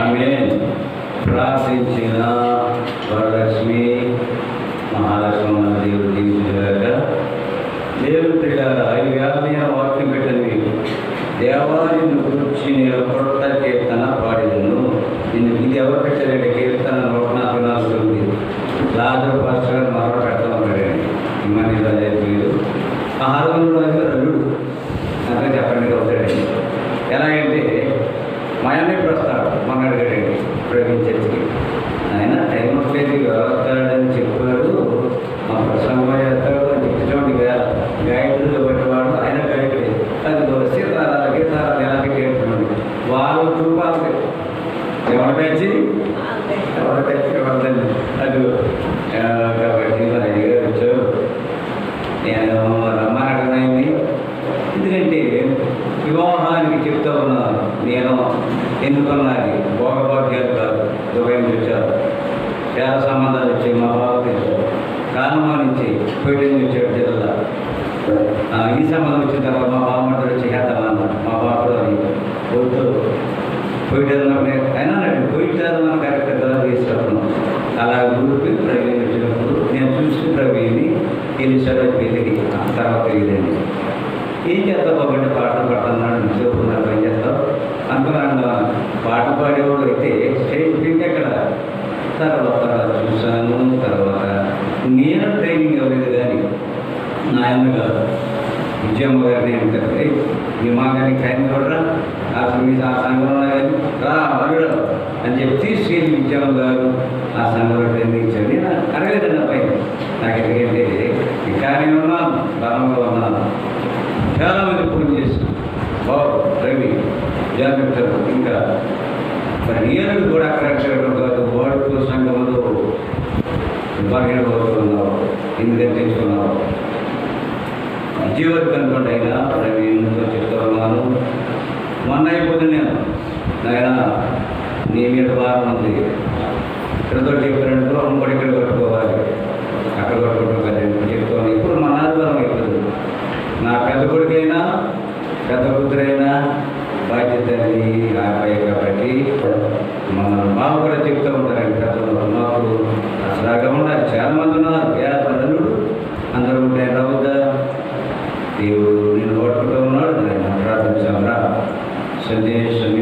ఆమె ప్రార్థించిన వరలక్ష్మి మహాలక్ష్మి మన దేవుడు దీవించగాక. దేవుడు పిల్లరా, ఈ వ్యాధమైన వాక్యం పెట్టండి. దేవాలయం గురించి నేను కొత్త కీర్తన పాడిదను. ఇది ఎవరు పెట్టారండి? కీర్తన 144 లాజరు పాస్టర్ గారు మరో పెడతా ఉంటాడండి. ఇమ్మని రాజు ఆహారంలో రజుడు అంతా చెప్పండి అవుతాడండి. ఎలాగంటే మా అన్నయ్య వస్తాడు, మన అడిగాడండి ప్రవేశించి. ఆయన టైం వస్తుంది వస్తాడని చెప్పాడు. మా ప్రసంగం చేస్తాడు అని చెప్తుంటే గాయకుడితో పట్టేవాడు ఆయన గాయకుడే. అది సీతారాలు గీతారాలు ఎలా పెట్టేస్తున్నాడు. వాళ్ళు చూపాలి ఎవరు పెంచి వాళ్ళని అది కాబట్టి మన అడిగారు వచ్చారు. నేను రమ్మని అడగనైంది. ఎందుకంటే వివాహానికి చెప్తా ఉన్నాను. నేను ఎందుకున్నది భోగభాగ్యాలు కాదు. దుబాయ్ నుంచి వచ్చారు, చాలా సంబంధాలు వచ్చాయి. మా బాబు తెలుసు కారణమా నుంచి పేట నుంచి వచ్చాడు జిల్లా. ఈ సంబంధం వచ్చిన తర్వాత మా బామ్మడు వచ్చి చేద్దామన్నారు. మా బాబుడు అని వద్దు పోయిటారు అయినా పోయిటారు మనం కరెక్ట్గా కదా తీసుకెళ్తున్నాం. అలా గుడికి ప్రవీణ్ వచ్చినప్పుడు నేను చూసి ప్రవీణ్ని తెలిసాడు పెళ్ళికి తర్వాత తెలియదండి. ఏం చేస్తావు కాబట్టి పాటలు పాడుతున్నాడు చెప్పుకున్నారు. ఏం చేస్తావు అనుకున్నాను. పాట పాడేవాడు అయితే స్టేజ్ ఫీట్ ఎక్కడ తర్వాత చూశాను. తర్వాత నేను ట్రైనింగ్ అవ్వలేదు. కానీ నాయన గారు విజయమ్మ గారిని అంటే విమానానికి టైం కూడా ఆ సంఘంలో కానీ రా అడుగు అని చెప్పి శ్రీ విజయమ్మ గారు ఆ సంఘంలో ట్రైనింగ్ ఇచ్చాడు. నేను అడగలేదండి అబ్బాయి. నాకు ఎందుకంటే ఇంకా నేను ఉన్నాను, బలంగా ఉన్నాను. చాలామంది ఫోన్ చేశాను. బాబు రవి జాగ్రత్తలు ఇంకా మరి నేను కూడా అక్కడ కాదు వాడుకో సంఘంలో బలహీనపడుతున్నావు, ఎందుకని తెచ్చుకున్నావు విజయవర్గం అనుకోండి. అయినా రవి చెప్తా ఉన్నాను. మొన్న అయిపోతుంది నేను నాయన నీ మీద భారం ఉంది. ఇక్కడతో చెప్పారంటే కూడా ఇక్కడ కట్టుకోవాలి, అక్కడ కట్టుకోవాలి చెప్తాను. ఇప్పుడు మన ఆదివారం అయిపోతుంది. నా పెద్ద కొడుకైనా పెద్ద కూతురైనా బాధ్యత అని ఆపాయి. కాబట్టి మన బాబు కూడా చెప్తూ ఉంటారండి పెద్దలు మాకు అసలాగా ఉండాలి. చాలామంది ఉన్నారు పదలు అందరూ ఉంటాయి. రావద్దా దేవుడు నేను పట్టుకుంటూ ఉన్నాడు. నేను ప్రార్థించామరా సందేశం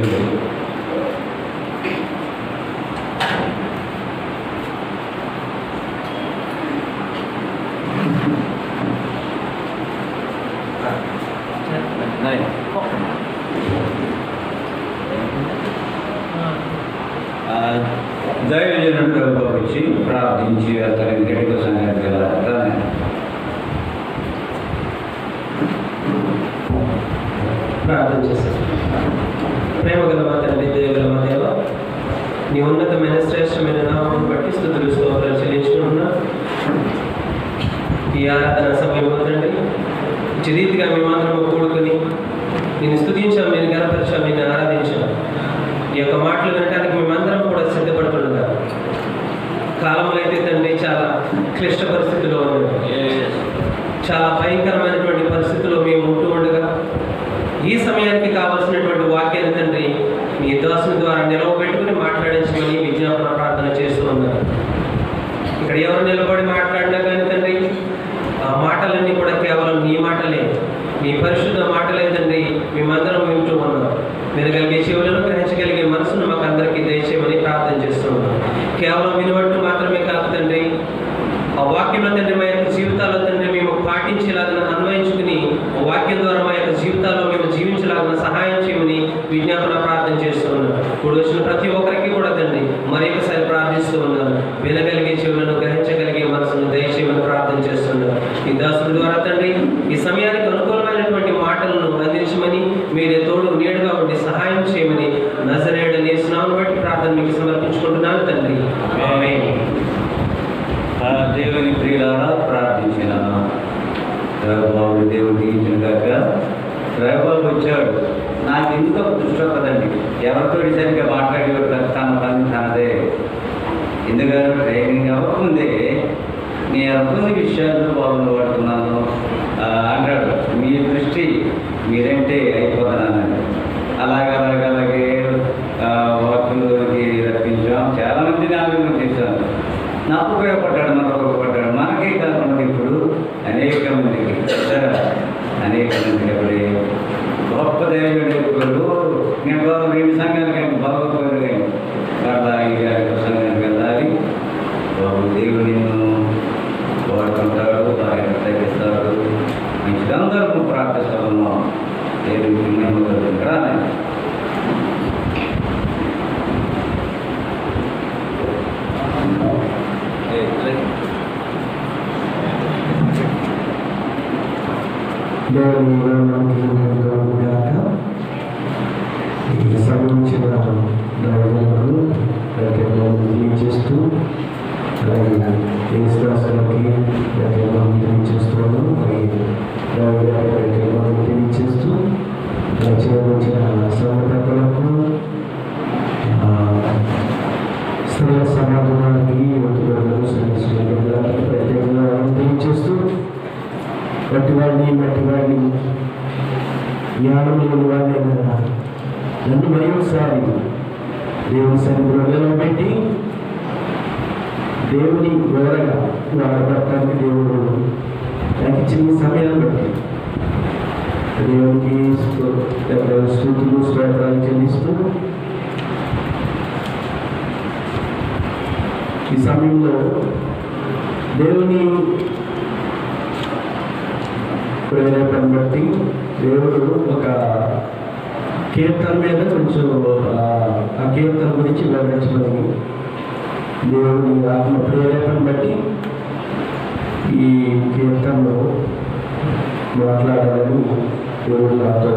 దైవజనుడు వచ్చి ప్రార్థించి అతని గడిప సంగతి కదా. ప్రార్థన చేస్తాను. ప్రేమ గల మా తండ్రి, దయగల మా దేవ, నీ ఉన్నతమైన శ్రేష్టమైన నామం బట్టి స్తుతులు స్తోత్రాలు చెల్లించుకుంటున్నా. ఈ ఆరాధన సమయంలో తండ్రి ఈ రీతిగా మేమందరం కూడుకొని నేను స్తుతించాం, నేను గణపరిచాం, నేను ఆరాధించాం. ఈ యొక్క మాటలు వినడానికి మేమందరం కూడా సిద్ధపడుతుండగా కాలంలో అయితే తండ్రి చాలా క్లిష్ట పరిస్థితుల్లో ఉన్నాయి. చాలా భయంకరమైనటువంటి పరిస్థితుల్లో మేము ఉంటూ ఉండగా ఈ సమయానికి కావాల్సినటువంటి వాక్యాన్ని తండ్రి మీ దాసుని ద్వారా నిలవబెట్టుకుని మాట్లాడించమని విజ్ఞాపన ప్రార్థన చేస్తూ ఉన్నారు. ఇక్కడ ఎవరు నిలబడి మాట్లాడినా కానీ తండ్రి ఆ మాటలన్నీ కూడా కేవలం నీ మాటలే, నీ పరిశుద్ధ మాటలే తండ్రి మేమందరం వింటూ ఉన్నాం. వినగలిగే చెవులను గ్రహించగలిగే మనసును మాకు అందరికీ దయచేయమని ప్రార్థన చేస్తూ ఉన్నాం. కేవలం వినబట్టు మాత్రమే కాదు తండ్రి, ఆ వాక్యంలో తండ్రి మా యొక్క జీవితాల్లో తండ్రి మేము పాటించేలాగా అన్వయించుకుని ఆ వాక్యం ద్వారా మా యొక్క జీవితాల్లో మేము జీవించలాగా సహాయం చేయమని విజ్ఞాపన ప్రార్థన చేస్తూ ఉన్నాను. ఇప్పుడు వచ్చిన ప్రతి ఒక్కరికి కూడా తండ్రి మరొకసారి ప్రార్థిస్తూ ఉన్నాను. వినగలిగే చెవులను గ్రహించగలిగే మనసును దయచేయమని ప్రార్థన చేస్తున్నాను. ఈ దాసుల ద్వారా తండ్రి ఈ సమయానికి అనుకూలమైనటువంటి మాటలను అందించమని, మీరే తోడు నీడుగా ఉండి సహాయం చేయమని నజరేయుడని యేసునామమును బట్టి ప్రార్థన మీకు సమర్పించుకుంటున్నాను తండ్రి. ఆమేన్. దేవుని ప్రియులారా ప్రార్థించిన బాబు దేవుడు దీవించుగాక. రవిబాబు వచ్చాడు. నాకు ఎందుకు దృష్టి కదండి, ఎవరితో సరిగ్గా మాట్లాడేవాడు తన పని తనదే. ఎందుకంటే ట్రైనింగ్ అవ్వకముందే నేను అనుకున్న విషయాలు బాబులు పడుతున్నాను అంటాడు. మీ దృష్టి మీరంటే అయిపోతున్నానండి. అలాగే అనేక మంది ఎవరి గొప్ప దేవుడు నేను రెండు సంఘానికి బాగోపోయారు కానీ అట్లా సంఘానికి వెళ్ళాలి. బాబు దేవుడు నిన్ను కోరుకుంటాడు, ఆయన తగ్గిస్తాడు. మంచిదందరూ ప్రార్థిస్తాము. దేవుడికి మహిమ కలుగుతుందా? సంబంధించిన దైవాలను తెలియజేస్తూ అలాగే యేసుదాసులకి తెలియజేస్తున్నాను. తెలియజేస్తూ చేయవలసిన సమర్థకులకు స్త్రీ సమాధానానికి ప్రత్యేకంగా తెలియజేస్తూ మట్టివాడిని జ్ఞానం లేని వాడిని నన్ను మరొకసారి దేవుని సన్నిధిలో నిలబెట్టి దేవుని వివరంగా వాడబట్టడానికి దేవుడు నాకు ఇచ్చిన సమయాన్ని బట్టి దేవునికి స్తుతులు స్తోత్రాలు చెల్లిస్తూ ఈ సమయంలో దేవుని ప్రేరేపణ బట్టి దేవుడు ఒక కీర్తన మీద కొంచెం ఆ కీర్తన గురించి వివరించమని దేవుని ఆత్మ ప్రేరేపణ బట్టి ఈ కీర్తనలో మాట్లాడాలని దేవుడు నాతో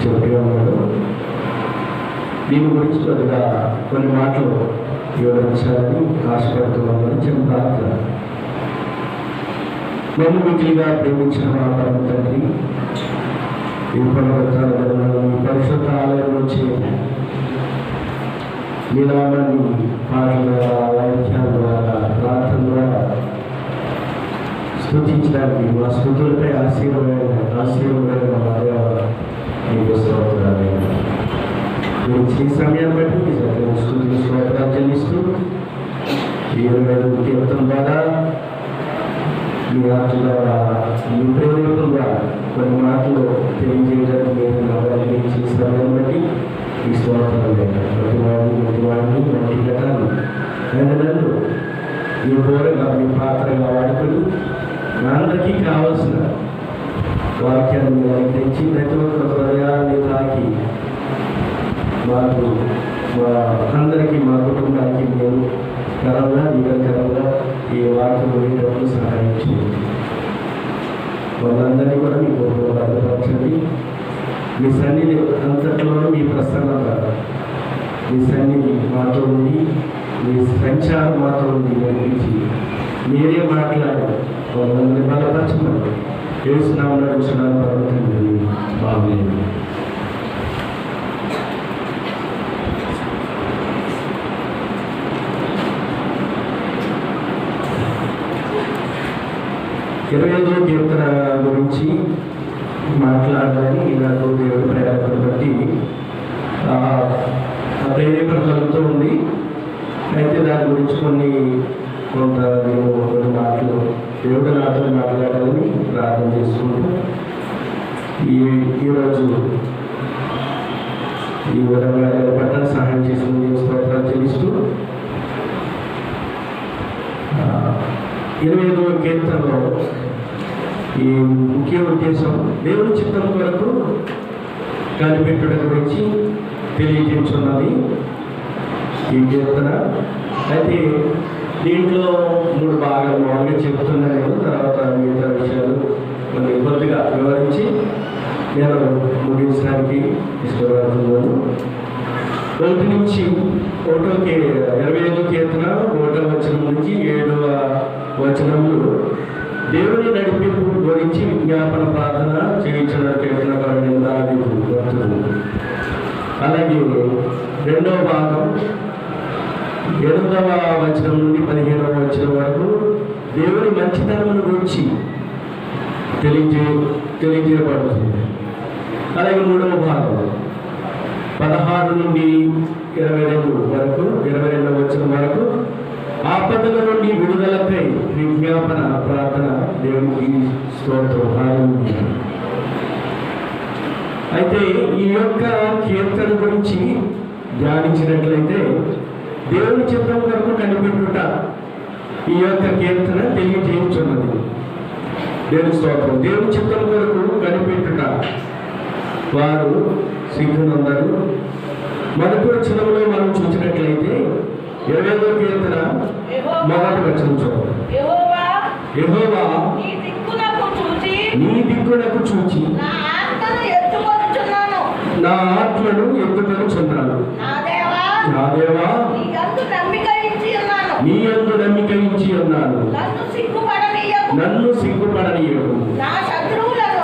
చెప్పి ఉన్నాడు. దీని గురించి కొద్దిగా కొన్ని మాటలు వివరించాలని ఆశపడుతున్నామని చెప్పాలి. నన్ను మిగిలిగా ప్రేమించిన మా పరమ తండ్రి, ఈ పరిశుద్ధ ఆలయంలో చేరి మీ నామాన్ని పాటల వాయిద్యాల ద్వారా ప్రార్థన ద్వారా స్తుతించడానికి మా స్తుతులపై ఆశీర్వాదమైన మా దేవ మీకు స్తోత్రాలు. ఈ సమయాన్ని బట్టి మీ స్తుతులు స్తోత్రాలు చెల్లిస్తూ ఈ 25 కీర్తన ద్వారా మీ ఆత్మ మీ ప్రేరేపంగా కొన్ని మాటలు తెలియజేయడానికి నేను సమయాన్ని బట్టి ఈ స్తోత్రాలు మట్టి ఘటాలు నన్ను మీ బోరగా మీ పాత్రగా వాడుకొని అందరికీ కావలసిన వాక్యాన్ని తెచ్చి ప్రతి ఒక్క హృదయాన్ని తాకి మాకు మా అందరికీ మా కుటుంబానికి మేము కరంగా నిరంతరంగా ఈ వాక్యం ఉండేటప్పుడు సహాయం చేయండి. వాళ్ళందరినీ కూడా మీకు భద్రపరచండి. మీ సన్నిధి అంతట్లోనూ మీ ప్రసన్నత, మీ సన్నిధి మాతో ఉండి, మీ సంచారం మాతో ఉండి నడిపించి మీరే మాట్లాడి వాళ్ళని బలపరచమని యేసునామములో అడుగుచున్నాను పరమతండ్రి. ఆమేన్. ఇరవై 25వ కీర్తన గురించి మాట్లాడాలని నాకు దేవుడు ప్రేరేపణ బట్టి ప్రేరేపణ కలుగుతూ ఉంది. అయితే దాని గురించి కొంత మాటలు దేవుడు నాతో మాట్లాడాలని ప్రార్థన చేసుకుంటూ ఈరోజు ఈ విధంగా పట్ల సహాయం చేసుకుని స్తోత్రాలు చెల్లిస్తూ 25వ కీర్తనలో ఈ ముఖ్య ఉద్దేశం దేవుని చిత్తం కొరకు కనిపెట్టడం గురించి తెలియజేస్తున్నది ఈ కీర్తన. అయితే దీంట్లో 3 భాగాలు మామూలుగా చెప్తున్నాను. తర్వాత మిగతా విషయాలు కొన్ని కొద్దిగా వివరించి నేను ముగించడానికి ఇష్టపడుతున్నాను. 1 నుంచి 25వ కీర్తన 1వ వచనం నుంచి 7వ వచనములు దేవుని నడిపింపు గురించి విజ్ఞాపన ప్రార్థన చేయించిన కీర్తనకారుడు దావీదు భక్తుడు. అలాగే 2వ భాగం 8వ వచనం నుండి 15వ వచనం వరకు దేవుని మంచితనమును గురించి తెలియజేయబడుతుంది. అలాగే 3వ భాగం 16 నుండి 22 వరకు 22వ వచనం వరకు ఆపదల నుండి విడుదలపై విజ్ఞాపన ప్రార్థన దేవునికి స్తోత్రం. అయితే ఈ యొక్క కీర్తన గురించి ధ్యానించినట్లయితే దేవుని చిత్తం కొరకు కనిపెట్టుట ఈ యొక్క కీర్తన తెలియజేయుచున్నది. దేవుని స్తోత్రం. దేవుని చిత్తం కొరకు కనిపెట్టుట వారు సిగ్గునందరు. మొదటి వచనంలో మనం చూసినట్లయితే 20వ కీర్తన మొదటి వచనం చూద్దాం. యెహోవా నీ దిక్కునకు చూచి నా ఆత్మను ఎత్తుకొనుచున్నాను. నా దేవా నీ యందు నమ్మిక ఇచ్చి ఉన్నాను. నన్ను సిగ్గుపడనీయకు.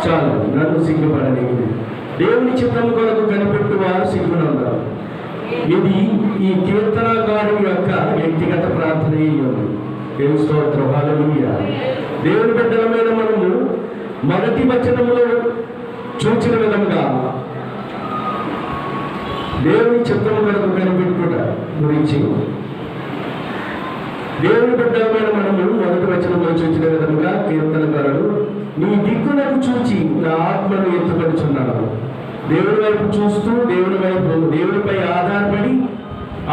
చాలు, నన్ను సిగ్గుపడనీయకు. దేవుని చిత్తం కొరకు కనిపెట్టువారు సిగ్గునందారు. ఇది ఈ కీర్తనకారుని యొక్క వ్యక్తిగత ప్రార్థన. దేవుని స్తోత్రం. హల్లెలూయా. దేవుని బిడ్డలమైన మనము మొదటి వచనంలో చూచిన విధంగా దేవుని చిత్తం కొరకు కనిపెట్టుట గురించి దేవుని బిడ్డలమైన మనము మొదటి వచనంలో చూసిన విధంగా కీర్తనకారుడు నీ దిక్కునకు చూచి నా ఆత్మను ఎత్తుకొనుచున్నాను. దేవుని వైపు చూస్తూ దేవునిపై ఆధారపడి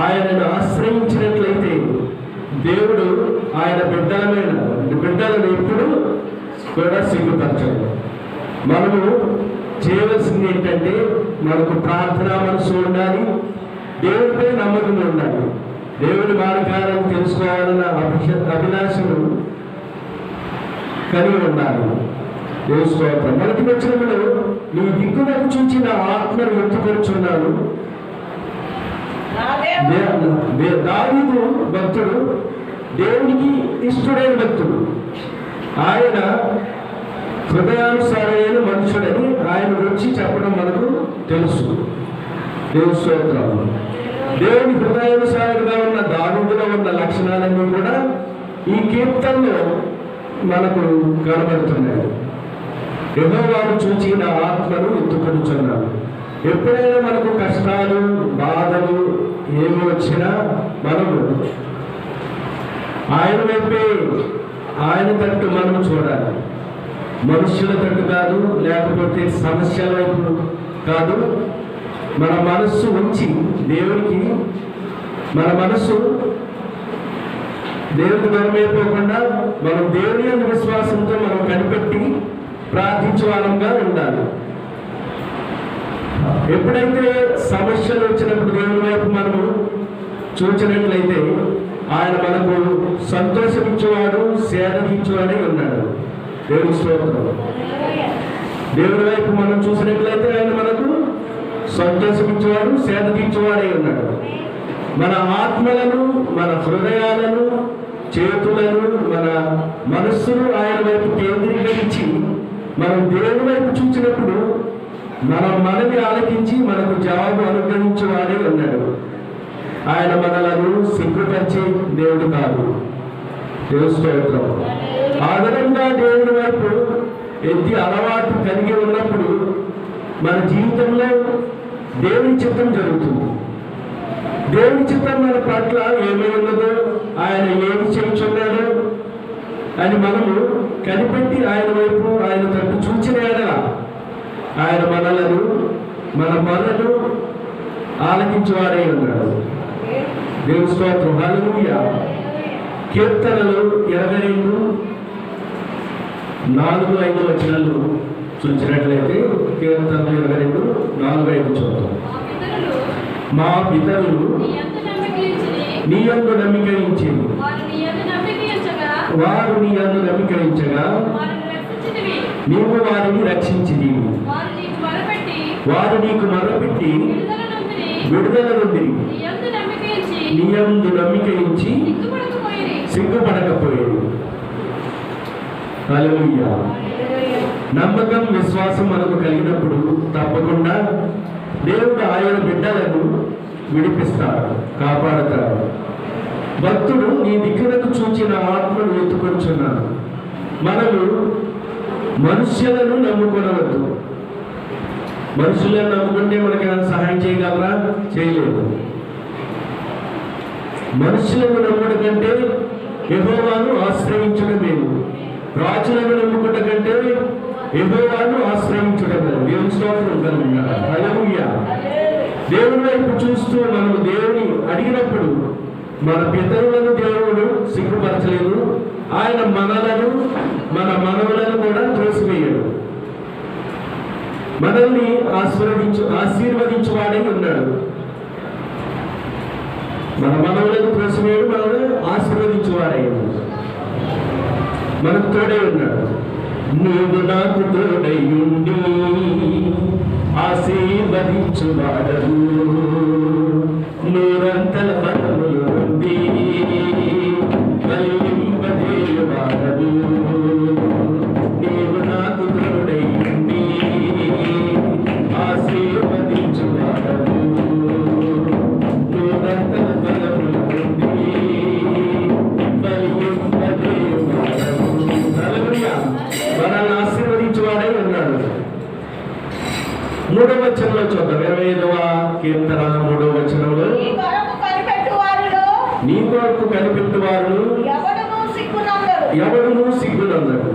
ఆయనను ఆశ్రయించినట్లయితే దేవుడు ఆయన బిడ్డలను ఎప్పుడు కూడా సిగ్గుపరచడు. మనము చేయవలసింది ఏంటంటే మనకు ప్రార్థనా మనసు ఉండాలి, దేవుడిపై నమ్మకం ఉండాలి, దేవుని మార్గాలను తెలుసుకోవాలన్న అభిలాషను కలిగి ఉండాలి. దేవుని స్తోత్రం. మొదటి వచనంలో నీ దిక్కునకు చూచి నా ఆత్మను ఎత్తుకొనుచున్నాను. దావీదు భక్తుడు దేవునికి ఇష్టడైన భక్తుడు. ఆయన హృదయానుసారైన మనుషుడని ఆయన గురించి చెప్పడం మనకు తెలుసు. దేవుని స్తోత్రం. దేవుని హృదయానుసారుడుగా ఉన్న దావీదులో ఉన్న లక్షణాలన్నీ కూడా ఈ కీర్తనలో మనకు కనబడుతున్నాయి. యెహోవాను చూచి నా ఆత్మను ఎత్తుకొనుచున్నాను. ఎప్పుడైనా మనకు కష్టాలు బాధలు ఏమి వచ్చినా మనము ఆయన వైపే, ఆయన తట్టు మనం చూడాలి. మనుష్యుల తట్టు కాదు, లేకపోతే సమస్యల వైపు కాదు. మన మనస్సు ఉంచి దేవునికి, మన మనస్సు దేవునికి దూరమైపోకుండా మనం దేవుని యొక్క విశ్వాసంతో మనం కనిపెట్టి ప్రార్థించే వాళ్ళంగా ఉండాలి. ఎప్పుడైతే సమస్యలు వచ్చినప్పుడు దేవుని వైపు మనము చూచినట్లయితే ఆయన మనకు సంతోషించేవాడు, సేదతీర్చేవాడై ఉన్నాడు. దేవుని స్తోత్రం. దేవుని వైపు మనం చూసినట్లయితే ఆయన మనకు సంతోషించేవాడు, సేదతీర్చేవాడై ఉన్నాడు. మన ఆత్మలను, మన హృదయాలను, చేతులను, మన మనస్సును ఆయన వైపు కేంద్రీకరించి మనం దేవుని వైపు చూసినప్పుడు మనవి ఆలకించి మనకు జవాబు అనుగ్రహించేవాడే ఉన్నాడు. ఆయన మనలను సిగ్గుపరిచే దేవుడు కాదు. దేవుని స్తోత్రం. ఆదరంగా దేవుని వైపు ఎత్తి అలవాటు కలిగి ఉన్నప్పుడు మన జీవితంలో దేవుని చిత్తం జరుగుతుంది. దేవుని చిత్తం మన పట్ల ఏమై ఉన్నదో, ఆయన ఏమి చేయించున్నాడో అని మనము కనిపెట్టి ఆయన వైపు, ఆయన తట్టు చూచిన ఆయన మన మనను ఆలకించేవాడే ఉన్నాడు. దేవుని స్తోత్రం. హల్లెలూయా. కీర్తనలు 22:4-5 వచనాలు చూసినట్లయితే కీర్తనలు 22:4-5 చూద్దాం. మా పితరులు నీ యందు నమ్మిక ఉంచిరి, వారు నీ యందు నమ్మిక ఉంచగా నీవు వారిని రక్షించిరి. వారు నీకు మొరపెట్టి విడుదల నుండి నీ యందు నమ్మిక ఉంచి సిగ్గుపడకపోయాడు. హల్లెలూయా. నమ్మకం, విశ్వాసం మనకు కలిగినప్పుడు తప్పకుండా దేవుడు ఆయన బిడ్డలను విడిపిస్తాడు, కాపాడతాడు. భక్తుడు నీ దిక్కునకు చూచిన ఆత్మను ఎత్తుకొనుచున్నాను. మనము మనుష్యులను నమ్ముకొనవద్దు. మనుషులను నమ్ముకుంటే మనకి ఏమైనా సహాయం చేయగలరా? చేయలేదు. మనుషులను నమ్ముడు కంటే యెహోవాను ఆశ్రయించడం మేలు. రాజులను నమ్ముకున్న కంటే యెహోవాను ఆశ్రయించడం మేలు. దేవుని స్తోత్రం కలుగుగాక. చూస్తూ మనం దేవుని అడిగినప్పుడు మన పితరులను దేవుడు సిగ్గుపరచలేదు. ఆయన మనలను మన మనవులను కూడా త్రోసివేయడు. మనల్ని ఆశీర్వదించువాడై ఉన్నాడు. మన మనవులను త్రోసివేయడు, మనల్ని ఆశీర్వదించువాడై ఉన్నాడు. మనకు తోడై ఉన్నాడు. నువ్వు నాకు తోడై ఉండి ఆశీర్వదించువాడవు, నూరంతల బలములు నుండి కలిగింపజేయువాడవు. నీవు నాకు తోడై ఉండి ఆశీర్వదించువాడవు, నూరంతల బలములు నుండి కలిగింపజేయువాడవు. హల్లెలూయా. మనల్ని ఆశీర్వదించువాడై ఉన్నాడు. 3వ వచనంలో చూద్దాం. 25వ కీర్తన 3వ వచనంలో, నీ కొరకు కనిపెట్టువారు ఎవడును సిగ్గునందడు.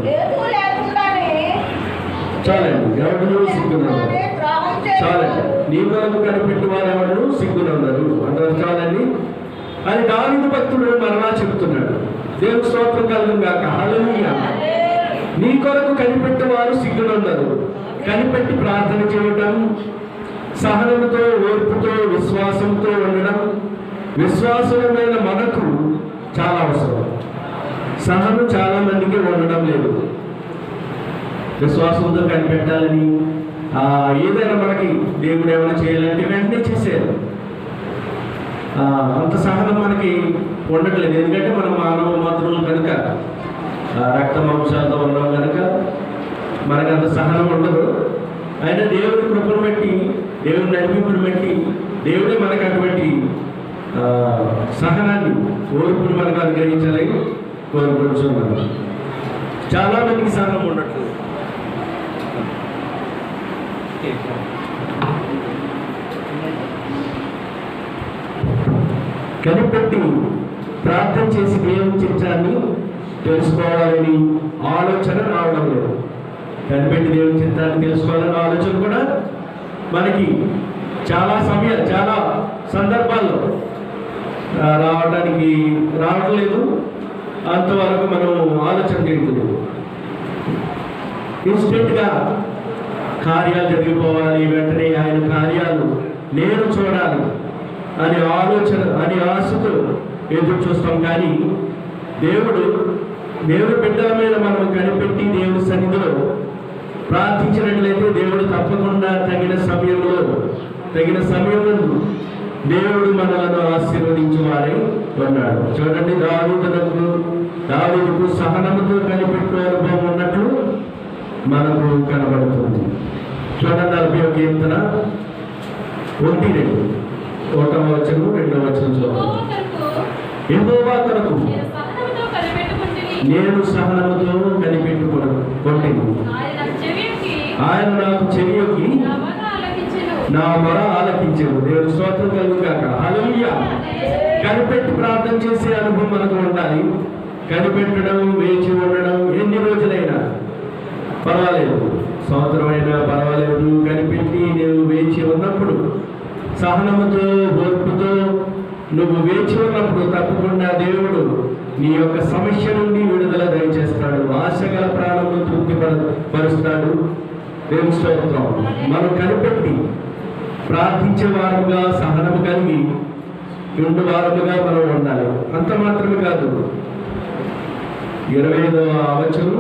చాలండి, ఎవడును సిగ్గునందడు. చాలండి, నీ కొరకు కనిపెట్టువారు ఎవడును సిగ్గునందరు అంటారు. చాలండి. అది దావీదు భక్తుడు మరలా చెబుతున్నాడు. దేవుని స్తోత్రం కలుగును గాక. హల్లెలూయా. నీ కొరకు కనిపెట్టువారు సిగ్గునందరు. కనిపెట్టి ప్రార్థన చేయడం, సహనంతో, ఓర్పుతో, విశ్వాసంతో ఉండడం విశ్వాసమైన మనకు చాలా అవసరం. సహనం చాలా మందికి ఉండడం లేదు. విశ్వాసంతో కనిపెట్టాలని ఏదైనా మనకి దేవుడు ఏమైనా చేయాలంటే వెంటనే చేసేది. అంత సహనం మనకి ఉండట్లేదు. ఎందుకంటే మనం మానవ మాతృలు కనుక, రక్త మాంసాలతో ఉన్నాం కనుక మనకు అంత సహనం ఉండదు. అయినా దేవుడి కృపను బట్టి, దేవుడి నడిపింపును బట్టి దేవుడే మనకు అటువంటి సహనాన్ని, ఓర్పును మనకు అనుగ్రహించాలని కోరుకుంటున్నాను. చాలా మందికి సహనం ఉండట్లేదు. కనిపెట్టి ప్రార్థన చేసి దేవుని చిత్తాన్ని తెలుసుకోవాలని ఆలోచన రావడం లేదు. కనిపెట్టి దేవుని చిత్తాన్ని తెలుసుకోవాలని ఆలోచన కూడా మనకి చాలా సందర్భాల్లో రావడం లేదు. అంతవరకు మనం ఆలోచన చేయలేదు. ఇన్స్టెంట్గా కార్యాలు జరిగిపోవాలి, వెంటనే ఆయన కార్యాలు నేను చూడాలి అనే ఆశతో ఎదురు చూస్తాం. కానీ దేవుడి బిడ్డల మీద మనం కనిపెట్టి దేవుడి సన్నిధిలో ప్రార్థించినట్లయితే దేవుడు తప్పకుండా తగిన సమయంలో దేవుడు మనలను ఆశీర్వదించువారై ఉన్నాడు. చూడండి, దావీదుకు సహనముతో కనిపెట్టే అనుభవం ఉన్నట్లు మనకు కనబడుతుంది. చూడండి, 40వ కీర్తన 1-2 1వ వచనం 2వ వచనం చూద్దాం. యెహోవా కొరకు నేను సహనముతో కనిపెట్టుకొంటిని. ఆయన నాకు చెవియొగ్గి నా మొర ఆలకించెను. దేవుని స్తోత్రం కలుగును గాక. హల్లెలూయా. కనిపెట్టి ప్రార్థన చేసే అనుభవం మనకు ఉండాలి. కనిపెట్టడం, వేచి ఉండడం ఎన్ని రోజులైనా పర్వాలేదు, సంవత్సరం అయినా పర్వాలేదు. కనిపెట్టి నువ్వు వేచి ఉన్నప్పుడు, సహనముతో, ఓర్పుతో నువ్వు వేచి ఉన్నప్పుడు తప్పకుండా దేవుడు నీ యొక్క సమస్య నుండి విడుదల దయచేస్తాడు. ఆశగల ప్రాణమును తృప్తి పరుస్తాడు. దేవుని స్తోత్రం. మనం కనిపెట్టి ప్రార్థించే వారముగా, సహనము కలిగి ఉండు వారముగా మనం ఉండాలి. అంత మాత్రమే కాదు, 25వ వచనం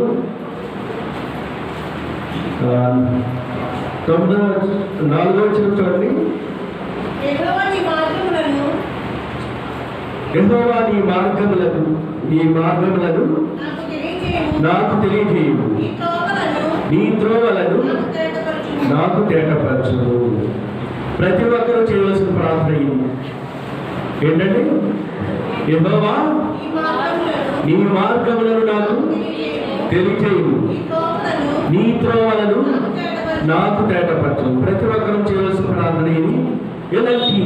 4వ వచనం చూడండి. యెహోవా నీ మార్గములను నాకు తెలియజేయు, నీ త్రోవలను నాకు తేటపరచును. ప్రతి ఒక్కరూ చేయవలసిన ప్రార్థన ఏంటంటే, యెహోవా నీ మార్గములను నాకు తెలియజేయు, నీ త్రోవలను నాకు తేటపరచును. ప్రతి ఒక్కరూ చేయవలసిన ప్రార్థన ఇది. ఇలాంటి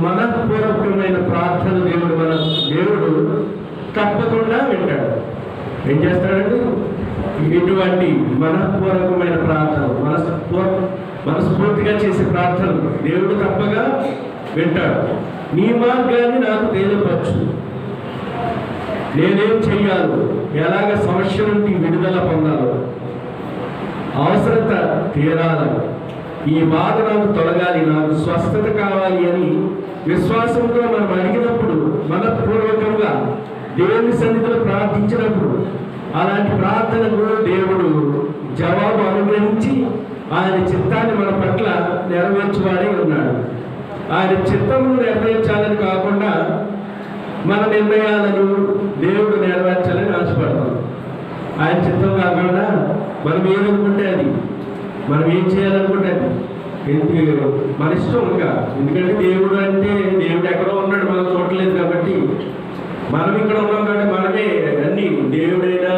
మనపూర్వకమైన ప్రార్థన దేవుడు తప్పకుండా వింటాడు. ఏం చేస్తాడండి? ఇటువంటి మనపూర్వకమైన ప్రార్థన, మనస్ఫూర్తిగా చేసే ప్రార్థన దేవుడు తప్పగా వింటాడు. నీ మార్గాన్ని నాకు తెలియపరచు, నేనేం చెయ్యాలో, ఎలాగ సమస్య నుండి విడుదల పొందాలో, అవసరత తీరాలని, ఈ బాధ నాకు తొలగాలి, నాకు స్వస్థత కావాలి అని విశ్వాసంతో మనం అడిగినప్పుడు, మనపూర్వకంగా దేవుని సన్నిధిలో ప్రార్థించినప్పుడు, అలాంటి ప్రార్థనకు దేవుడు జవాబు అనుగ్రహించి ఆయన చిత్తాన్ని మన పట్ల నెరవేర్చువాడే ఉన్నాడు. ఆయన చిత్తమును నెరవేర్చాలని కాకుండా మన నిర్ణయాలను దేవుడు నెరవేర్చాలని ఆశపడతాం. ఆయన చిత్తం కాకుండా మనం ఏదనుకుంటే అది, మనం ఏం చేయాలనుకుంటే అది, మన ఇష్టం ఇంకా. ఎందుకంటే దేవుడు అంటే దేవుడు ఎక్కడో ఉన్నాడు, మనం చూడలేదు కాబట్టి. మనం ఇక్కడ ఉన్నాం కాబట్టి మనమే అన్ని, దేవుడైనా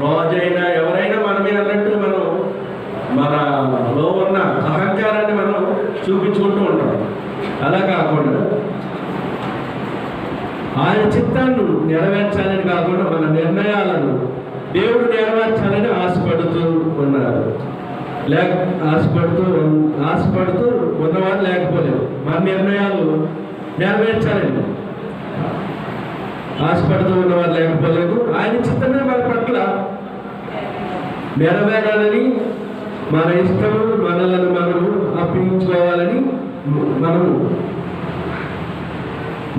రాజైనా ఎవరైనా మనమే అన్నట్టు మనం మనలో ఉన్న అహంకారాన్ని మనం చూపించుకుంటూ ఉంటాం. అలా కాకుండా ఆయన చిత్తాన్ని నెరవేర్చాలని కాకుండా మన నిర్ణయాలను దేవుడు నెరవేర్చాలని ఆశపడుతూ ఉన్నారు. ఆశపడుతూ ఉన్నవారు లేకపోలేదు. మన నిర్ణయాలు నెరవేర్చాలని ఆశపడుతూ ఉన్నవారు లేకపోలేదు. ఆయన చిత్తమే మన పట్ల నెరవేరాలని, మన ఇష్టము మనలను మనము అప్పగించుకోవాలని, మనము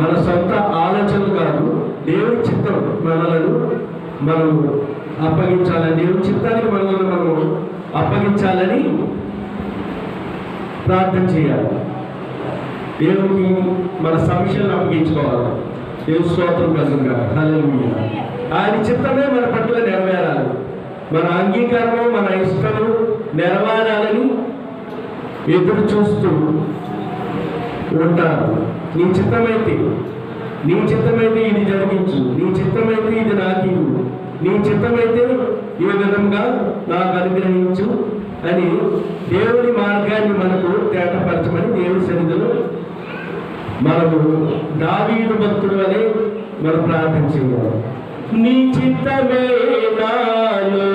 మన సొంత ఆలోచనలు కాదు, దేవుని చిత్తం మనలను మనము అప్పగించాలని, దేవుని చిత్తానికి మనల్ని మనము అప్పగించాలని ప్రార్థన చేయాలి. దేవునికి మన సమస్యలను అప్పగించుకోవాలి. దేవుని స్తోత్రం కలుగుగా. హల్లెలూయా. ఆయన చిత్తమే మన పట్ల నెరవేరాలి. మన అంగీకారము, మన ఇష్టము నెరవేరాలని ఎదురు చూస్తూ ఉంటారు. నీ చిత్తమైతే ఇది జరిగించు, నీ చిత్తమైతే ఇది నాకు, నీ చిత్తమైతే ఈ విధంగా నాకు అనుగ్రహించు అని దేవుని మార్గాన్ని మనకు తేటపరచమని దేవుని సన్నిధిలో మనము దావీదు భక్తుడు వలె మనం ప్రార్థన చేయాలి. నీ చిత్తమే నాలో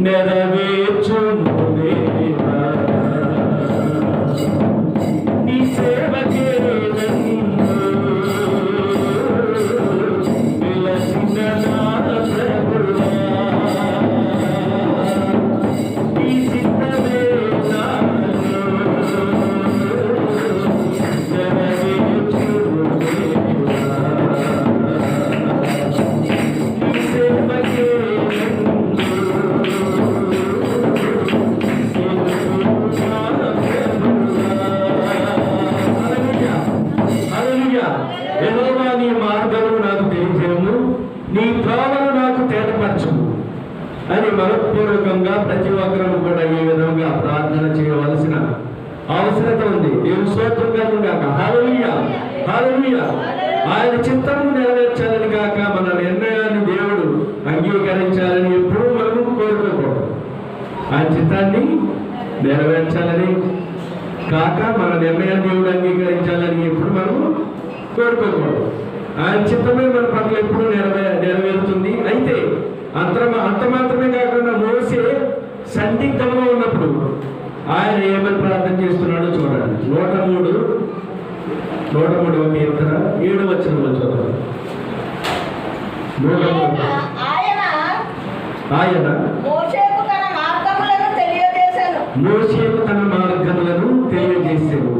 నెరవేర్చును దేవా, నీ సేవకే నన్ను విలసిన నా ప్రభువా, నీ చిత్తమే నాలో నెరవేర్చును దేవా, నీ సేవకే నీ మార్గము నాకు తెలియజేయము, నీ త్రోవను నాకు తేటపరచము అని మనపూర్వకంగా ప్రతి ఒక్కరూ కూడా ఈ విధంగా ప్రార్థన చేయవలసిన అవసరత ఉంది. దేవుని స్తోత్రం కలుగుగాక. హల్లెలూయా, హల్లెలూయా. ఆయన చిత్తము నెరవేర్చాలని కాక మన నిర్ణయాన్ని దేవుడు అంగీకరించాలని ఎప్పుడూ మనము కోరుకోకూడదు. ఆయన చిత్తాన్ని నెరవేర్చాలని కాక మన నిర్ణయాన్ని దేవుడు అంగీకరించాలని ఎప్పుడు మనము కోరుకోకూడదు. ఆయన చిత్తమే మన పట్ల ఎప్పుడు నెరవేరుతుంది. అయితే అంత మాత్రమే కాకుండా మోసే సందిగ్ధంలో ఉన్నప్పుడు ఆయన ఏమని ప్రార్థన చేస్తున్నాడో చూడండి. 103 కీర్తన 7వ వచనంలో చూడండి. ఆయన మోషేకు తన మార్గములను తెలియజేశాను.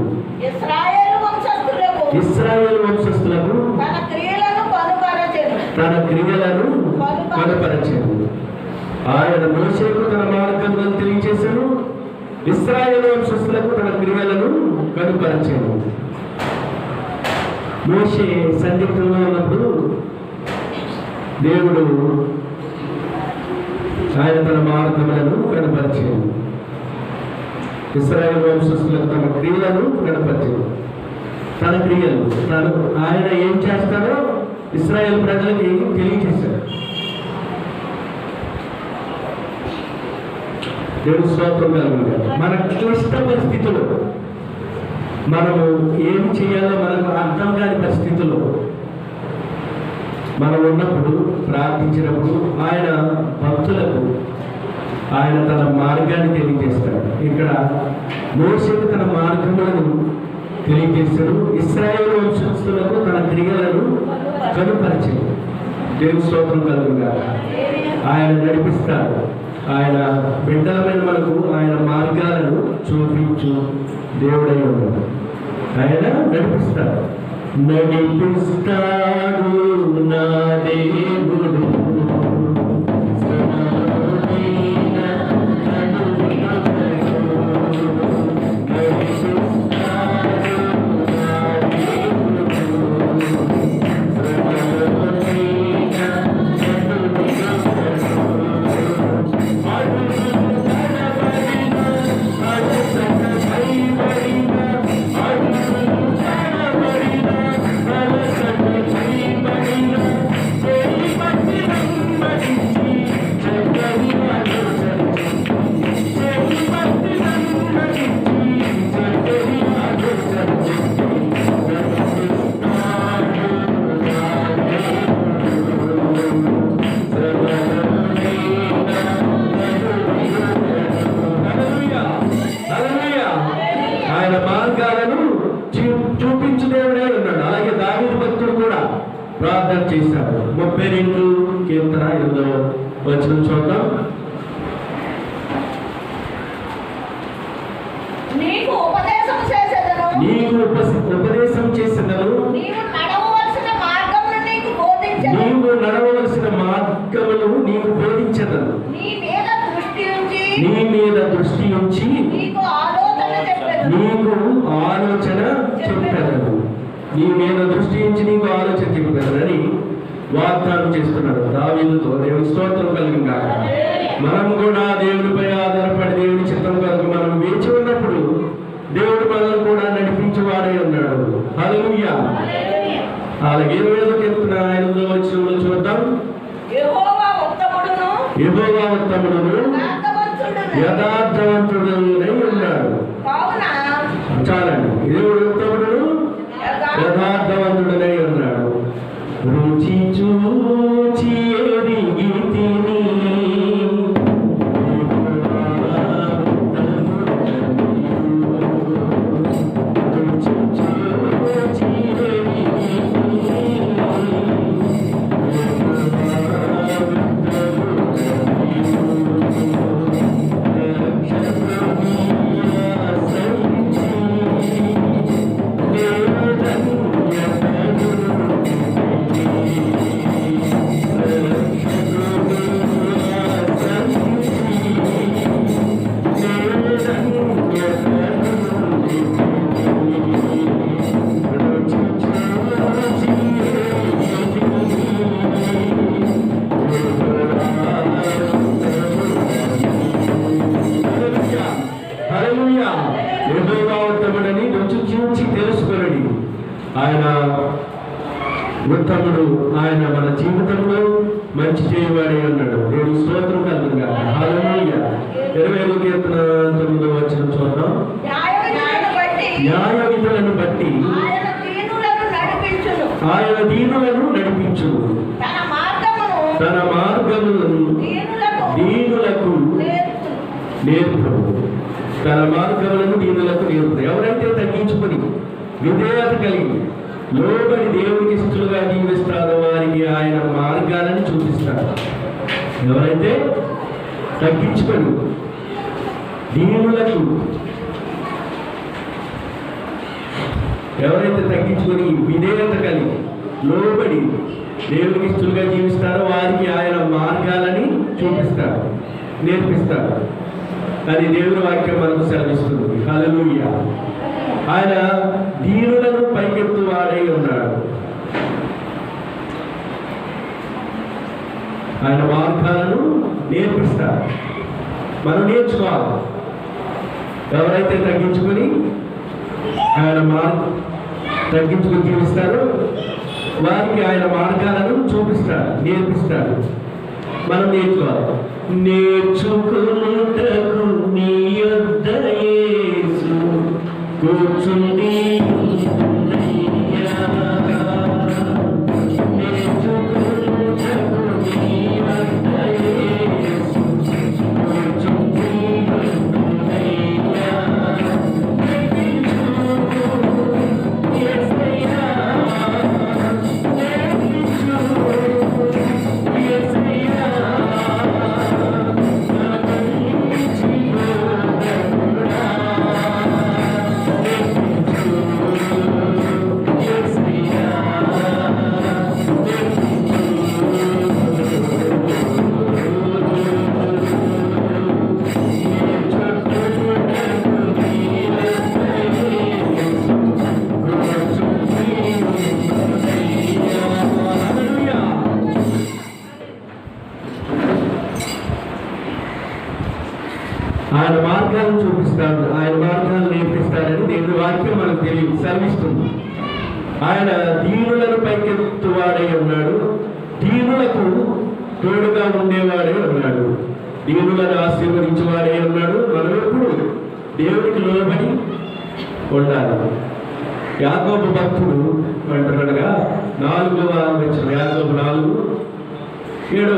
ఇశ్రాయేలు వంశస్థులకు తన క్రియలను కనపరచెను. ఆయన మోషేకు తన మార్గములను తెలియజేశాను, ఇశ్రాయేలు వంశస్థులకు తన క్రియలను కనపరచెను. మోషే సందిగ్ధంలో ఉన్నప్పుడు దేవుడు ఆయన తన మార్గములను కనపరచెను, ఇశ్రాయేలు వంశస్థులకు తన క్రియలను కనపరచెను. తన క్రియలు ఆయన ఏం చేస్తాడో ఇశ్రాయేలు ప్రజలకి తెలియజేశాడు. దేవుని స్తోత్రం కలుగుగా. మన క్లిష్ట పరిస్థితులు మనము ఏం చేయాలో మనకు అర్థం కాని పరిస్థితుల్లో మనం ఉన్నప్పుడు ప్రార్థించినప్పుడు ఆయన భక్తులకు ఆయన తన మార్గాన్ని తెలియజేస్తాడు. ఇక్కడ మోషేకు తన మార్గములను తెలియజేస్తాడు. ఇశ్రాయేలు వంశస్థులకు తన క్రియలను కనుపరిచాడు. దేవుని స్తోత్రం కలుగుగా. ఆయన నడిపిస్తాడు. ఆయన బిడ్డలమైన మనకు ఆయన మార్గాలను చూపించు దేవుడై ఉన్నాడు. ఆయన నడిపిస్తాడు నా దేవుడు. ఆయన మార్గాలను చూపించు దేవుడే ఉన్నాడు. అలాగే దావీదు భక్తుడు కూడా ప్రార్థన చేశాడు. 32 కీర్తన 8వ వచనం చూద్దాం. నీకు ఉపదేశం చేసేదను, నీవు నడవవలసిన మార్గమును నీకు బోధించదను. నీ మీద దృష్టి ఉంచి నీకు ఆలోచన చెప్పెదను. నీ మీద దృష్టి ఉంచి నీకు ఆలోచన చెప్పెదనని వాగ్దానం చేస్తున్నాడు దావీదుతో. దేవుని స్తోత్రం కలిగిన గాక. మనం కూడా దేవుడిపై ఆధారపడి దేవుని చిత్తం కొరకు మనం వేచి ఉన్నప్పుడు దేవుడు మనల్ని కూడా నడిపించేవాడే ఉన్నాడు. హల్లెలూయా. అలాగే 20వ కీర్తన 8వ వచనంలో చూద్దాం. యెహోవా ఉత్తముడును యథార్థవంతుడునై ఉన్నాడు. చాలండి. దేవుడు ఉత్తముడును యథార్థవంతుడనై ఉన్నాడు. రుచి చూచి ఎరిగితిని ఉత్తముడని రుచి చూచి తెలుసుకొనడి. ఆయన ఉత్తముడు. ఆయన మన జీవితంలో మంచి చేయవాడే ఉన్నాడు. దేవుని స్తోత్రం కలుగుగా. హల్లెలూయా. 20వ కీర్తన 9వ వచనం చూద్దాం. న్యాయ విధులను బట్టి ఆయన దీనులను నడిపించును. తన మార్గములను దీనులకు నేర్పును. తన మార్గములను దీనులకు నేర్పును. ఎవరైతే తగ్గించుకొని విధేయత కలిగి లోబడి దేవునికి ఇష్టలుగా జీవిస్తారో వారికి ఆయన మార్గాలను చూపిస్తాడు. ఎవరైతే తగ్గించుకొని దీనులకు విధేయత కలిగి లోబడి దేవునికి ఇష్టలుగా జీవిస్తారో వారికి ఆయన మార్గాలని చూపిస్తాడు, నేర్పిస్తాడు అని దేవుని వాక్యం మనకు సెలవిస్తుంది. హల్లెలూయా. ఆయన దీనులను పైకెత్తు వాడై ఉన్నాడు. ఆయన మార్గాలను నేర్పిస్తాడు. మనం నేర్చుకోవాలి. ఎవరైతే తగ్గించుకొని తగ్గించుకొని జీవిస్తారో వారికి ఆయన మార్గాలను చూపిస్తాడు, నేర్పిస్తాడు. మనం నేర్చుకోవాలి. నేర్చుకున్నటకు నీ యొద్ద యేసు కూర్చుండి నేర్చుకున్నటకు నీ యొద్ద యేసు కూర్చుండి ఆయన మార్గాలను చూపిస్తాడు, ఆయన మార్గాలను నేర్పిస్తాడని దేవుడి వాక్యం మనకు సెలవిస్తుంది. ఆయన దీనులను పైకెత్తువాడై ఉన్నాడు, దీనులకు తోడుగా ఉండేవాడే ఉన్నాడు, దీనులను ఆశీర్వదించేవాడే ఉన్నాడు. మనం ఎప్పుడు దేవుడికి లోబడి ఉండాలి. యాకోబు భక్తుడు అంటున్నాడుగా 4వ వచనం, యాకోబు 4:7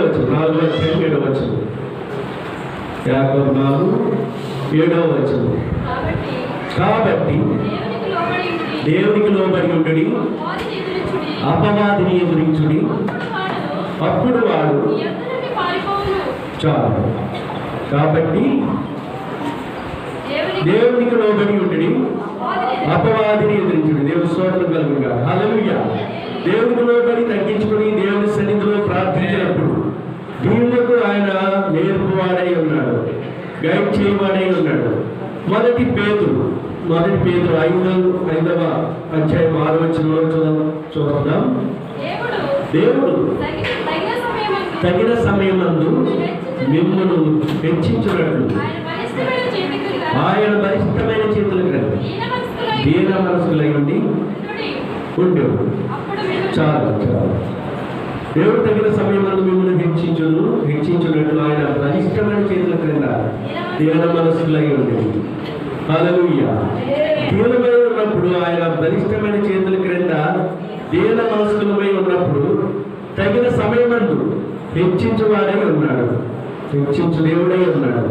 యాకోబు 4:7 కాబట్టి దేవునికి లోబడి ఉండుడి, అపవాదిని ఎదురించుడి, అప్పుడు వాడు చాలు. కాబట్టి దేవునికి లోబడి ఉండుడి, అపవాదిని ఎదిరించుడి. దేవుని స్తోత్రం కలుగుగా. హల్లెలూయా. దేవునికి లోబడి తగ్గించుకుని దేవుని సన్నిధిలో ప్రార్థించినప్పుడు దీనులకు ఆయన నేర్పువాడై ఉన్నాడు, గైడ్ చేయవాడై ఉన్నాడు. మొదటి పేతురు 5వ అధ్యాయం 6వ వచనంలో చూద్దాం. దేవుడు తగిన సమయమందు మిమ్మును హెచ్చించినట్లు ఆయన బలిష్టమైన చేతులు క్రింద దీన మనసులై ఉండి ఉండేవు. చాలు. దేవుడు తగిన సమయమందు మిమ్మల్ని హెచ్చించినట్లు ఆయన బలిష్టమైన చేతుల క్రింద దీన మనసులై ఉండేవి. హల్లెలూయా. దీనమై ఉన్నప్పుడు, ఆయన బలిష్టమైన చేతుల క్రింద దీన మనస్కులమై ఉన్నప్పుడు తగిన సమయమందు హెచ్చించువాడై ఉన్నాడు, హెచ్చించు దేవుడై ఉన్నాడు.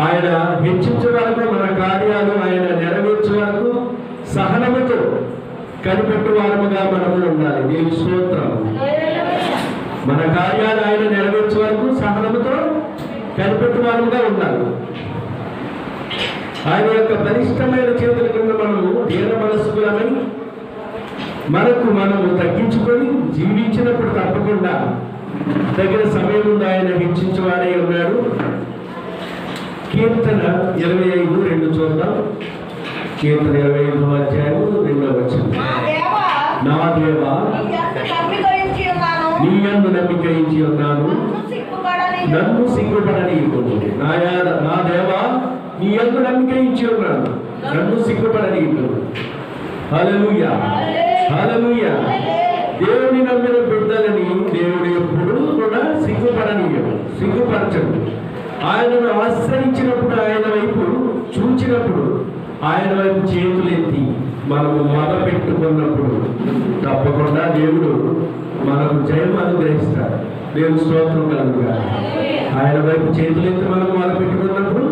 ఆయన హెచ్చించే వరకు, మన కార్యాలు ఆయన నెరవేర్చే వరకు సహనముతో కనిపెట్టు వారముగా మనము ఉండాలి. దేవుని స్తోత్రం. మన కార్యాలు ఆయన నెరవేర్చే వరకు సహనముతో కనిపెట్టు వారముగా ఉండాలి. ఆయన యొక్క బలిష్టమైన చేతుల కింద మనము దీన మనస్కులమై మనము తగ్గించుకొని జీవించినప్పుడు తప్పకుండా తగిన సమయం ముందు ఆయన హెచ్చించేవాడై ఉన్నాడు. కీర్తన 25:2 చూద్దాం. కీర్తన 25వ అధ్యాయం 2వ వచనం. నా దేవా నీ యందు నమ్మిక ఉంచి ఉన్నాను, నన్ను సిగ్గుపడనీయకుము. నా దేవా నీ యందు నమ్మిక ఉంచి ఉన్నాను, నన్ను సిగ్గుపడనీయకుము. హల్లెలూయా. హల్లెలూయా. దేవుని నమ్మిన బిడ్డలని దేవుడు ఎప్పుడు కూడా సిగ్గుపరచడు. ఆయనను ఆశ్రయించినప్పుడు, ఆయన వైపు చూచినప్పుడు, ఆయన వైపు చేతులెత్తి మనము మొదపెట్టుకున్నప్పుడు తప్పకుండా దేవుడు మనకు జయం అనుగ్రహిస్తాడు. దేవుని స్తోత్రం కలుగుగా. ఆయన వైపు చేతులెత్తి మనం మొదపెట్టుకున్నప్పుడు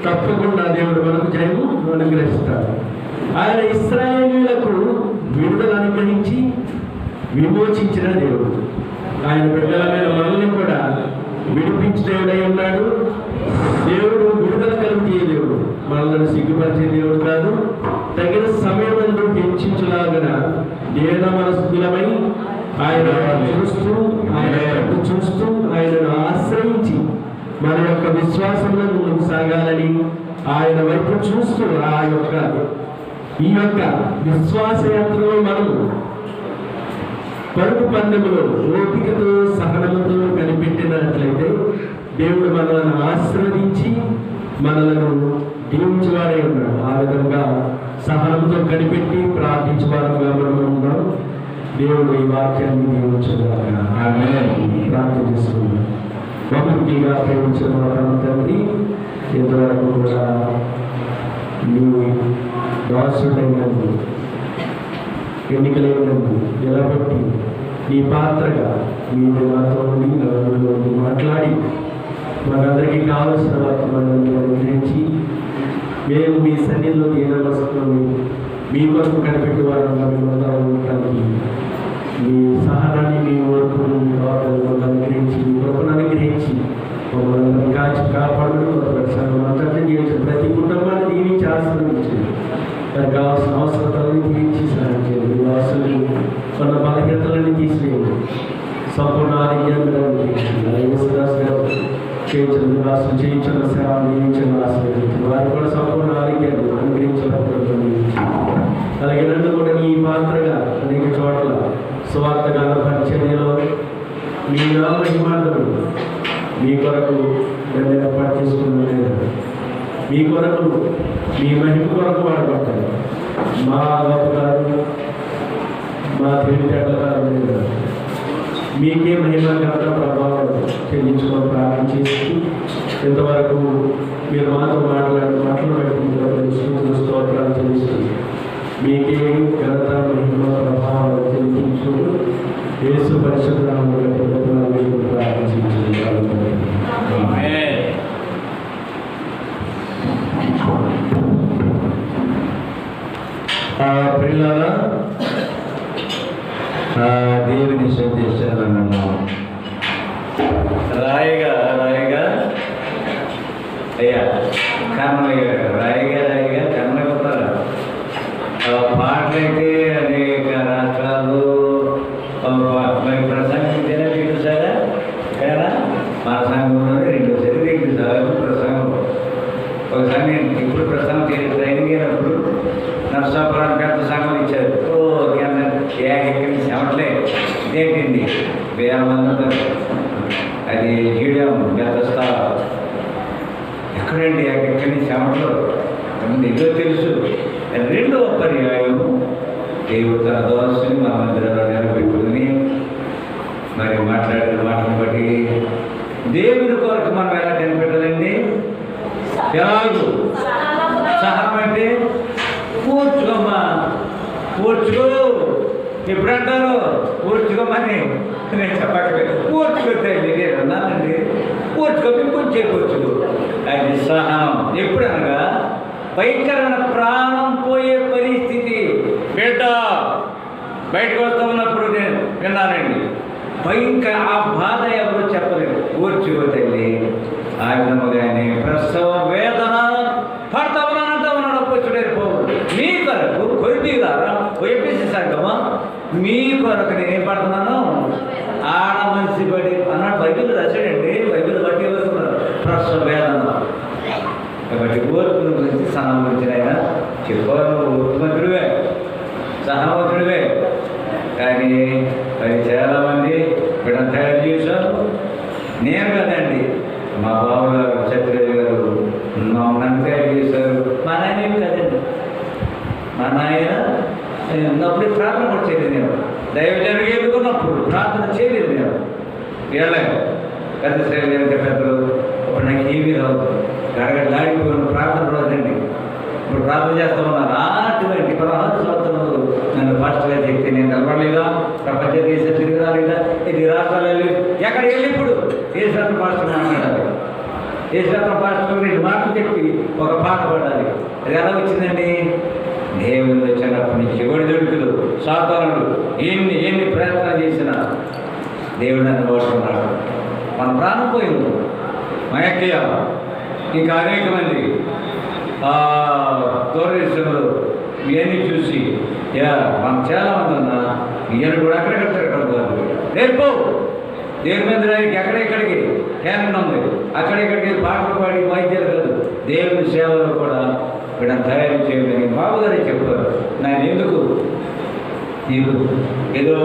తప్పకుండా దేవుడు మనకు జయము అనుగ్రహిస్తాడు. ఆయన ఇశ్రాయేలీయులకు విడుదల అనుగ్రహించి విమోచించిన దేవుడు. ఆయన బిడ్డలమైన మనల్ని కూడా విడిపించే దేవుడై ఉన్నాడు. దేవుడు విడుదల కలిగే దేవుడు, మనల్ని సిగ్గుపరిచే దేవుడు కాదు. తగిన సమయమందు హెచ్చించులాగన దీన మనస్కులమై ఆయన చూస్తూ ఆయనను ఆశ్రయించి మన యొక్క విశ్వాసంలో ముందుకు సాగాలని ఆయన వైపు చూస్తూ ఈ యొక్క విశ్వాస యాత్రలో మనం పరుగు పందెములో ఓపికతో సహనముతో కనిపెట్టినట్లయితే దేవుడు మనల్ని ఆశీర్వదించి మనలను దీవించేవాడే ఉన్నాడు. ఆ విధంగా సహనంతో కనిపెట్టి ప్రార్థించేవారుగా మనం ఉన్నాం. దేవుడు ఈ వాక్యాన్ని దీవించుగాక. ప్రార్థన చేసుకుందాం. బహుముఖిగా ప్రేమించిన తండ్రి, ఇంతవరకు కూడా నీ దాసుడైనందు, ఎన్నికలైనందు నిలబెట్టి నీ పాత్రగా మీరు మాతో మాట్లాడి మనందరికీ కావలసిన వాక్యాన్ని అనుగ్రహించి మేము మీ సన్నిధిలో దీనవస్తుని మీ కొరకు కనిపెట్టి వారంగా ఉండడానికి మీ సహనాన్ని, మీ ఓర్పును అనుగ్రహించి, మీ కృపను అనుగ్రహించి మమ్మల్ని కాపాడు. ప్రతి కుటుంబాన్ని దీవించి ఆశీర్వదించండి. దానికి కావాల్సిన అవసరాలను తీర్చి సహాయం చేయండి. నివాసులు కొన్న బలహీనతలను తీసివేయండి. సంపూర్ణ ఆరోగ్యాన్ని చేయించిన నివాసులు చేయించిన సేవలు నియమించిన ఆశీర్వదించండి. వారికి కూడా సంపూర్ణ ఆరోగ్యాన్ని అనుగ్రహించాలని. అలాగే నన్ను కూడా ఈ పాత్రగా అనేక చోట్ల స్వార్థగాల పరిచర్యలో మీ నామ మహిమార్థం మీ కొరకు ఏర్పాటు చేసుకున్న మీ కొరకు మీ మహిమ కొరకు వాడుకుంటారు. మా గొప్ప కాదు, మా తెలివితేటల కాదు, మీకే మహిమ ఘనత ప్రభావం చెల్లించుకొని ప్రార్థన చేస్తూ ఇంతవరకు మీరు మాతో మాట్లాడిన మాటలు బట్టి స్తోత్రాలు చెల్లిస్తూ మీకే ఘనత మహిమ ప్రభావం చెల్లించు యేసు పరిశుద్ధ నామములో ప్రార్థించుకుంటున్నాను. పిల్లల దేవుని సందేశాలను రాయిగా అయ్యా కర్మయ్య రాయిగా కర్మయ్య పాటలైతే అనేక రాష్ట్రాలు మరి ప్రసంగించేనా రెండు సారా కదా మన సంఘంలో రెండు సార్లు ప్రసంగం. ఒకసారి నేను ఇప్పుడు ప్రసంగం చేసి ట్రైనింగ్ అయినప్పుడు నర్సాపురం పెద్ద సంఘం ఇచ్చారు. ఎక్కడి నుంచి చెమట్లే ఇదేంటండి 1000 మంది ఉంటారు. అది జీడియం పెద్ద స్థానం ఎక్కడండి ఎక్కడి నుంచి చెమటలు ఏదో తెలుసు. రెండవ పర్యాయం దేవుడు తన దోషని మా మందిరంలో నిలబెట్టుకుని మరి మాట్లాడిన మాటను బట్టి దేవుని కొరకు మనం ఎలా కనిపెట్టాలండి? ఎలాగూ సహనం అంటే కూర్చోమ్మా, కూర్చుకో. ఎప్పుడు అంటారు కూర్చుకోమని? నేను చెప్పట్లేదు. కూర్చుకొస్తే నేను అన్నానండి, కూర్చుకోమి కొంచెం కూర్చుకో. అది సహనం. ఎప్పుడనగా భయంకరమైన ప్రాణం పోయే పరిస్థితి. బిడ్డ బయటకు వస్తూ ఉన్నప్పుడు నేను విన్నానండి. భయంకర ఆ బాధ ఎవరు చెప్పలేదు. కూర్చుకో తల్లి. ఆ విధముగానే ప్రసవ వేదన పడతా ఉన్నాడు. కూర్చుడేది పోవు. మీ కొరకు కొద్దిగారా ఎప్పేసి సంగమా మీ కొరకు నేనేం పడుతున్నాను? ఆడ మనిషి బడి అన్నాడు. బైబిల్ రాశాడండి. బైబిల్ బట్టి ఎవరు ప్రసవ వేదన కాబట్టి ఓర్పుల గురించి సహనం గురించి ఆయన చెప్పారు. ఓర్పుమంతుడివే, సహనవంతుడివే. కానీ మరి చాలామంది ఇక్కడ తయారు చేశారు. నేను కదండి, మా బాబు గారు సత్యరాజు గారు నన్ను తయారు చేశారు. మా నాయన ఏమి కదండి. మా నాయన ఉన్నప్పుడు ప్రార్థన కూడా చేయలేదు. నేను దైవజనుడిగా ఎదుర్కొన్నప్పుడు ప్రార్థన చేయలేదు. నేను వెళ్ళలేదు. పెద్ద శ్రేణి అంటే పెద్దలు ఇప్పుడు నాకు ఏమీ రాదు. గడగడలాడిపోయిన ప్రార్థన రోజండి. ఇప్పుడు ప్రార్థన చేస్తూ ఉన్నారు. అటువంటి 16 సంవత్సరాలు నన్ను పాస్టర్గా చెప్తే నేను నిలబడలేదా? ప్రపంచ దేశ తిరిగి రాలేదా? ఇది రాష్ట్రాలు వెళ్ళి ఎక్కడికి వెళ్ళి ఇప్పుడు దేశరత్న పాస్టర్ మాట్లాడాలి. దేశరత్న పాస్టర్ 2 మాటలు చెప్పి ఒక పాట పాడాలి. అది ఎలా వచ్చిందండి? దేవుడు వచ్చినప్పటి నుంచి ఒడిదుడుకులు, సాతానుడు ఎన్ని ప్రయత్నం చేసినా దేవుడు నన్ను ఓడుతున్నాడు. మన ప్రాణం పోయింది. మా అక్కయ్య ఇంకా అనేక మంది దూరదేశంలో ఇవన్నీ చూసి మనం చాలామంది ఉన్నా ఈయన కూడా అక్కడెక్కడ తిరగడం కాదు. రేపు దేవుని మీద ఎక్కడెక్కడికి కేంద్రం ఉంది. అక్కడెక్కడికి పాటలు పాడి వైద్యాలు కాదు, దేవుని సేవలు కూడా వీళ్ళని తయారు చేయమని బాబుగారే చెప్పారు. నేను ఎందుకు నీకు ఏదో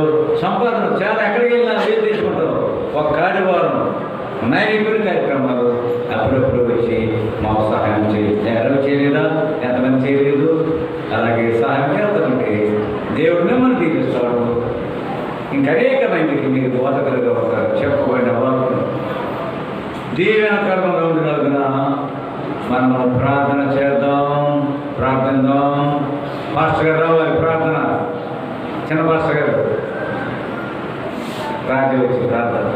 సంపాదన చాలా ఎక్కడికి వెళ్ళినా ఏం తీసుకుంటావు? ఒక ఆదివారం నైపుణ్య కార్యక్రమాలు అప్పుడప్పుడు వచ్చి మాకు సహాయం ఎవరు చేయలేదా? ఎంతమంది చేయలేదు? అలాగే సహాయం చేస్తామంటే దేవుడు మిమ్మల్ని తీపిస్తాడు. ఇంకనేక మందికి మీరు బోధకులుగా ఒక చెప్పబడిన వారు దీవెనకరంగా ఉండగలిగిన మనము ప్రార్థన చేద్దాం, ప్రార్థిద్దాం. పాస్టర్ గారు రావాలి. ప్రార్థన చిన్న పాస్టర్ గారు రాజు వచ్చి ప్రార్థన